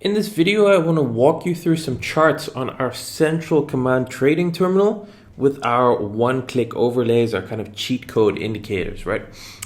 In this video, I want to walk you through some charts on our central command trading terminal with our one-click overlays, our kind of cheat code indicators, right?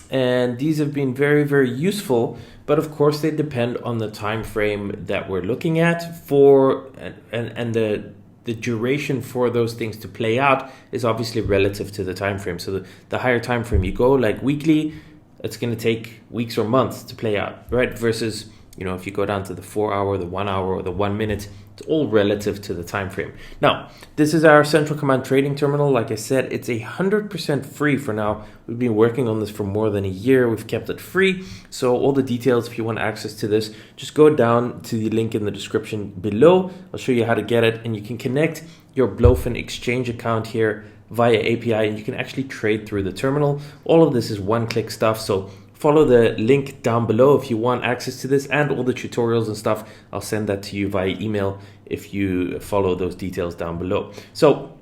And these have been very, very useful, but of course they depend on the time frame that we're looking at for and the duration for those things to play out is obviously relative to the time frame. So the higher time frame you go, like weekly, it's going to take weeks or months to play out, right? Versus, you know, if you go down to the 4 hour, the 1 hour, or the 1 minute, it's all relative to the time frame. Now, this is our central command trading terminal. Like I said, it's 100% free for now. We've been working on this for more than a year. We've kept it free. So all the details, if you want access to this, just go down to the link in the description below. I'll show you how to get it, and you can connect your Blofin exchange account here via API, and you can actually trade through the terminal. All of this is one-click stuff. So follow the link down below if you want access to this, and all the tutorials and stuff. I'll send that to you via email if you follow those details down below. So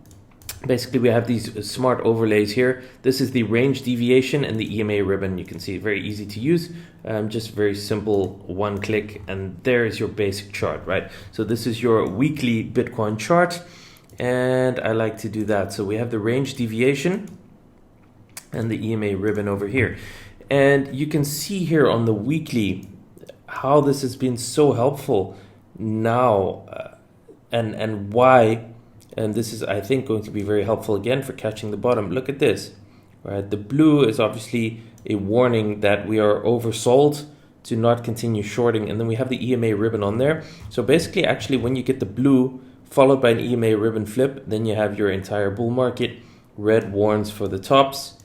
basically we have these smart overlays here. This is the range deviation and the EMA ribbon. You can see very easy to use, just very simple one click, and there is your basic chart, right? So this is your weekly Bitcoin chart, and I like to do that. So we have the range deviation and the EMA ribbon over here. And you can see here on the weekly how this has been so helpful now and why. And this is, I think, going to be very helpful again for catching the bottom. Look at this, right? The blue is obviously a warning that we are oversold, to not continue shorting. And then we have the EMA ribbon on there. So basically, actually, when you get the blue followed by an EMA ribbon flip, then you have your entire bull market. Red warns for the tops.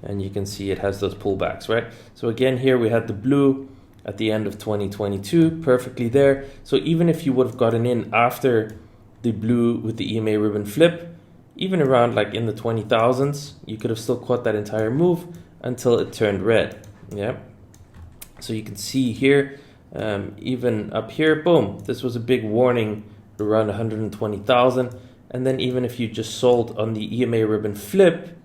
And you can see it has those pullbacks, right? So again, here we had the blue at the end of 2022, perfectly there. So even if you would have gotten in after the blue with the EMA ribbon flip, even around like in the 20,000s, you could have still caught that entire move until it turned red, yeah? So you can see here, even up here, boom, this was a big warning around 120,000. And then even if you just sold on the EMA ribbon flip,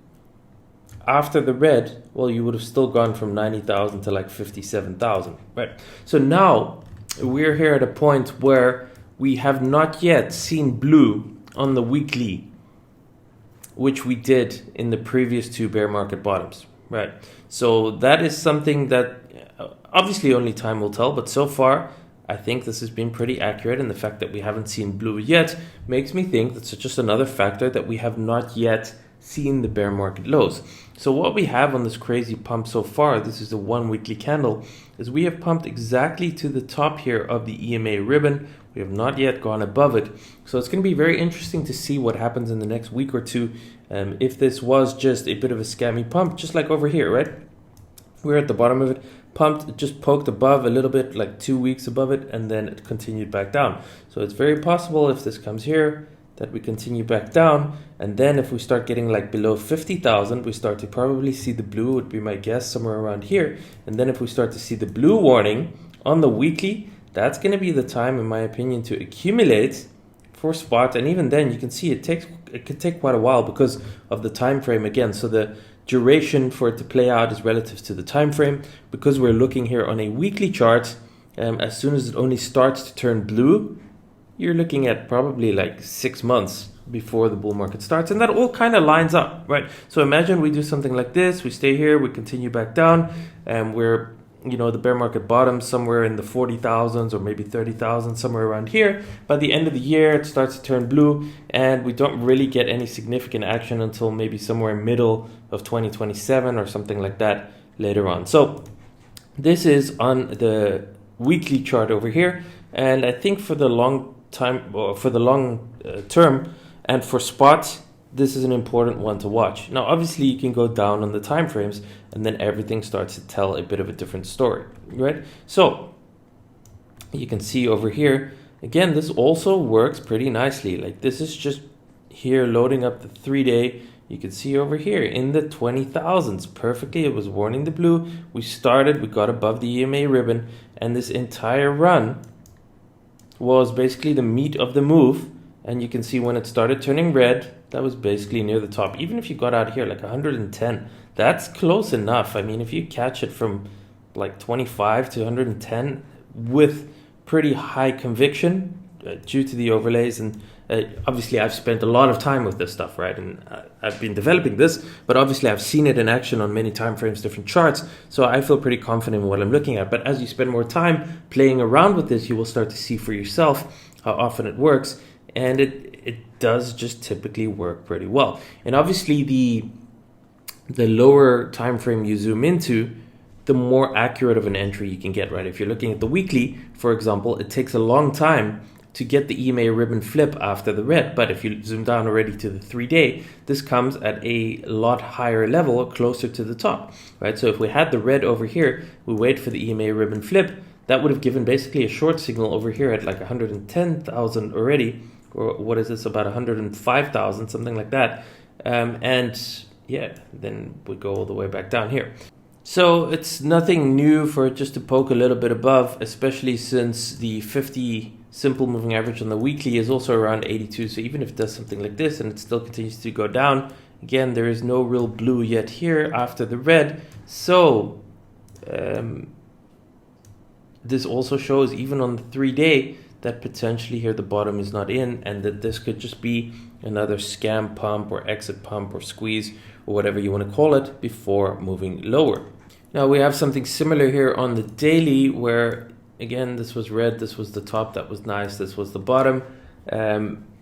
after the red, well, you would have still gone from 90,000 to like 57,000, right? So now we're here at a point where we have not yet seen blue on the weekly, which we did in the previous two bear market bottoms, right? So that is something that obviously only time will tell, but so far I think this has been pretty accurate, and the fact that we haven't seen blue yet makes me think that's just another factor that we have not yet seen the bear market lows. So what we have on this crazy pump so far, this is the 1 weekly candle, is we have pumped exactly to the top here of the EMA ribbon. We have not yet gone above it. So it's going to be very interesting to see what happens in the next week or two. If this was just a bit of a scammy pump, just like over here, right? We're at the bottom of it, pumped, it just poked above a little bit, like 2 weeks above it, and then it continued back down. So it's very possible if this comes here, that we continue back down, and then if we start getting like below 50,000, we start to probably see the blue, would be my guess, somewhere around here. And then if we start to see the blue warning on the weekly, that's going to be the time, in my opinion, to accumulate for spot. And even then, you can see it could take quite a while because of the time frame again. So the duration for it to play out is relative to the time frame. Because we're looking here on a weekly chart, as soon as it only starts to turn blue, you're looking at probably like 6 months before the bull market starts. And that all kind of lines up, right? So imagine we do something like this. We stay here, we continue back down, and we're, you know, the bear market bottom somewhere in the 40,000s or maybe 30,000, somewhere around here. By the end of the year, it starts to turn blue, and we don't really get any significant action until maybe somewhere middle of 2027 or something like that later on. So this is on the weekly chart over here. And I think for the long term and for spot, this is an important one to watch. Now obviously you can go down on the time frames, and then everything starts to tell a bit of a different story, right? So you can see over here again, this also works pretty nicely. Like this is just here loading up the 3-day. You can see over here in the 20,000s perfectly. It was warning the blue. We got above the EMA ribbon, and this entire run was basically the meat of the move. And you can see when it started turning red, that was basically near the top. Even if you got out here like 110, that's close enough. I mean, if you catch it from like 25 to 110 with pretty high conviction due to the overlays. And obviously I've spent a lot of time with this stuff, right? And I've been developing this, but obviously I've seen it in action on many time frames, different charts. So I feel pretty confident in what I'm looking at. But as you spend more time playing around with this, you will start to see for yourself how often it works. And it does just typically work pretty well. And obviously the lower time frame you zoom into, the more accurate of an entry you can get, right? If you're looking at the weekly, for example, it takes a long time to get the EMA ribbon flip after the red. But if you zoom down already to the 3-day, this comes at a lot higher level, closer to the top, right? So if we had the red over here, we wait for the EMA ribbon flip, that would have given basically a short signal over here at like 110,000 already, or what is this, about 105,000, something like that. And yeah, then we go all the way back down here. So it's nothing new for it just to poke a little bit above, especially since the 50 simple moving average on the weekly is also around 82. So even if it does something like this and it still continues to go down, again, there is no real blue yet here after the red. So this also shows, even on the 3-day, that potentially here the bottom is not in, and that this could just be another scam pump or exit pump or squeeze or whatever you want to call it before moving lower. Now we have something similar here on the daily where, again, this was red, this was the top, that was nice, this was the bottom.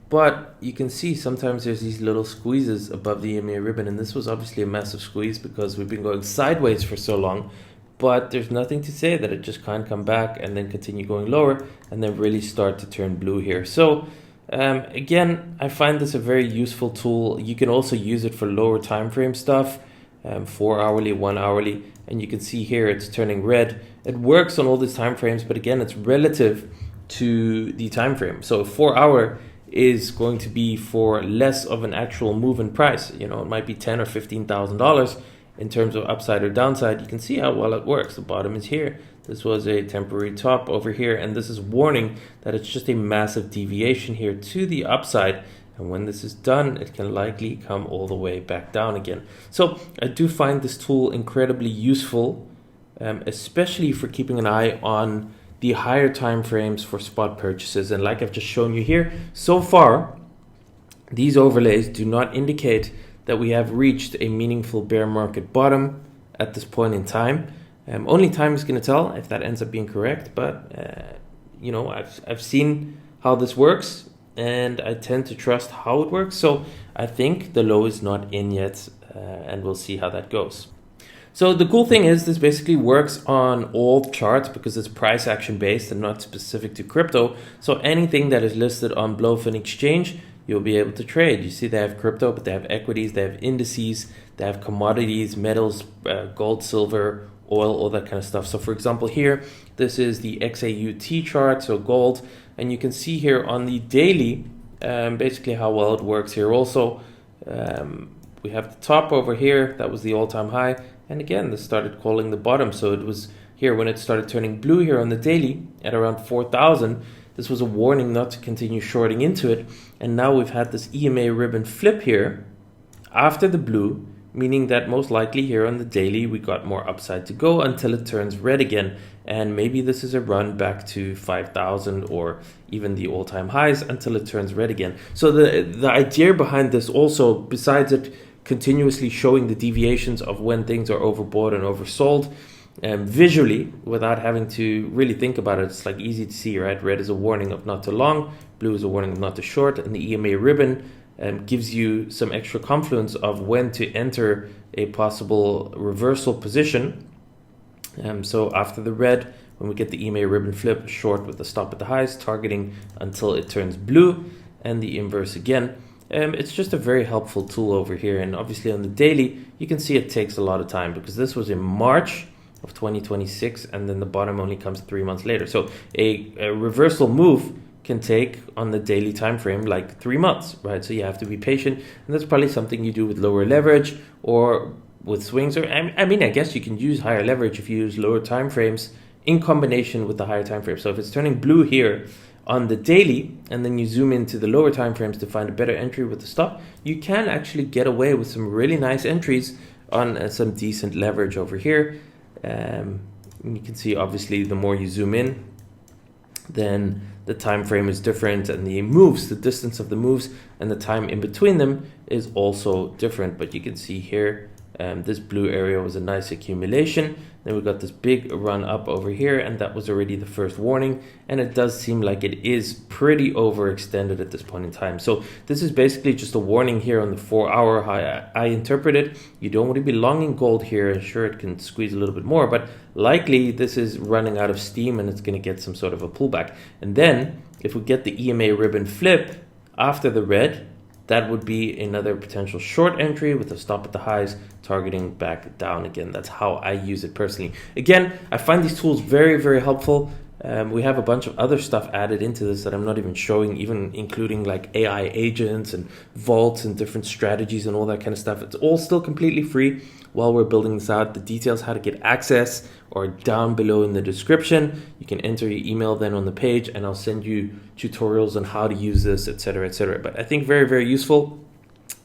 But you can see sometimes there's these little squeezes above the EMA ribbon, and this was obviously a massive squeeze because we've been going sideways for so long. But there's nothing to say that it just can't come back and then continue going lower and then really start to turn blue here. So again, I find this a very useful tool. You can also use it for lower time frame stuff, 4 hourly, 1 hourly, and you can see here it's turning red. It works on all these time frames, but again, it's relative to the time frame. So a 4 hour is going to be for less of an actual move in price. You know, it might be $10,000 or $15,000 in terms of upside or downside. You can see how well it works. The bottom is here. This was a temporary top over here, and this is warning that it's just a massive deviation here to the upside. And when this is done, it can likely come all the way back down again. So I do find this tool incredibly useful, especially for keeping an eye on the higher time frames for spot purchases. And like I've just shown you here, so far, these overlays do not indicate that we have reached a meaningful bear market bottom at this point in time. Only time is going to tell if that ends up being correct, but you know, I've seen how this works, and I tend to trust how it works. So I think the low is not in yet, and we'll see how that goes. So the cool thing is this basically works on all charts because it's price action based and not specific to crypto. So anything that is listed on Blofin exchange, you'll be able to trade. You see they have crypto, but they have equities, they have indices, they have commodities, metals, gold, silver, oil, all that kind of stuff. So for example here, this is the XAUT chart, so gold, and you can see here on the daily basically how well it works here. Also, we have the top over here, that was the all-time high, and again, this started calling the bottom. So it was here when it started turning blue here on the daily at around 4,000. This was a warning not to continue shorting into it. And now we've had this EMA ribbon flip here after the blue, meaning that most likely here on the daily, we got more upside to go until it turns red again. And maybe this is a run back to 5,000 or even the all-time highs until it turns red again. So the idea behind this also, besides it continuously showing the deviations of when things are overbought and oversold, visually, without having to really think about it, it's like easy to see, right? Red is a warning of not too long, blue is a warning of not too short, and the EMA ribbon gives you some extra confluence of when to enter a possible reversal position. So after the red, when we get the EMA ribbon flip, short with the stop at the highs, targeting until it turns blue, and the inverse again. It's just a very helpful tool over here. And obviously on the daily, you can see it takes a lot of time because this was in March of 2026, and then the bottom only comes 3 months later. So a reversal move can take on the daily time frame like 3 months, right? So you have to be patient, and that's probably something you do with lower leverage or with swings. Or I mean, I guess you can use higher leverage if you use lower time frames in combination with the higher time frame. So if it's turning blue here on the daily, and then you zoom into the lower time frames to find a better entry with the stop, you can actually get away with some really nice entries on some decent leverage over here. You can see obviously the more you zoom in, then the time frame is different, and the moves, the distance of the moves and the time in between them is also different. But you can see here, this blue area was a nice accumulation. Then we got this big run up over here, and that was already the first warning. And it does seem like it is pretty overextended at this point in time. So this is basically just a warning here on the 4 hour. How I interpret it, you don't want to be longing gold here. Sure, it can squeeze a little bit more, but likely this is running out of steam and it's going to get some sort of a pullback. And then if we get the EMA ribbon flip after the red, that would be another potential short entry with a stop at the highs, targeting back down again. That's how I use it personally. Again, I find these tools very, very helpful. We have a bunch of other stuff added into this that I'm not even showing, even including like AI agents and vaults and different strategies and all that kind of stuff. It's all still completely free while we're building this out. The details how to get access are down below in the description. You can enter your email then on the page, and I'll send you tutorials on how to use this, etc., etc. But I think very, very useful.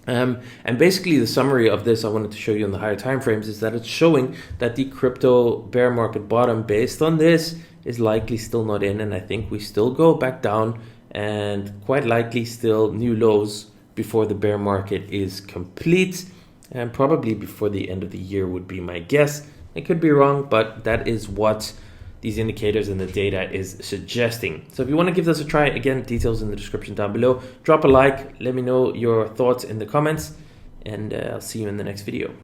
And basically the summary of this I wanted to show you on the higher time frames is that it's showing that the crypto bear market bottom based on this is likely still not in, and I think we still go back down and quite likely still new lows before the bear market is complete, and probably before the end of the year would be my guess. I could be wrong, but that is what these indicators and the data is suggesting. So if you want to give this a try, again, details in the description down below. Drop a like, let me know your thoughts in the comments, and I'll see you in the next video.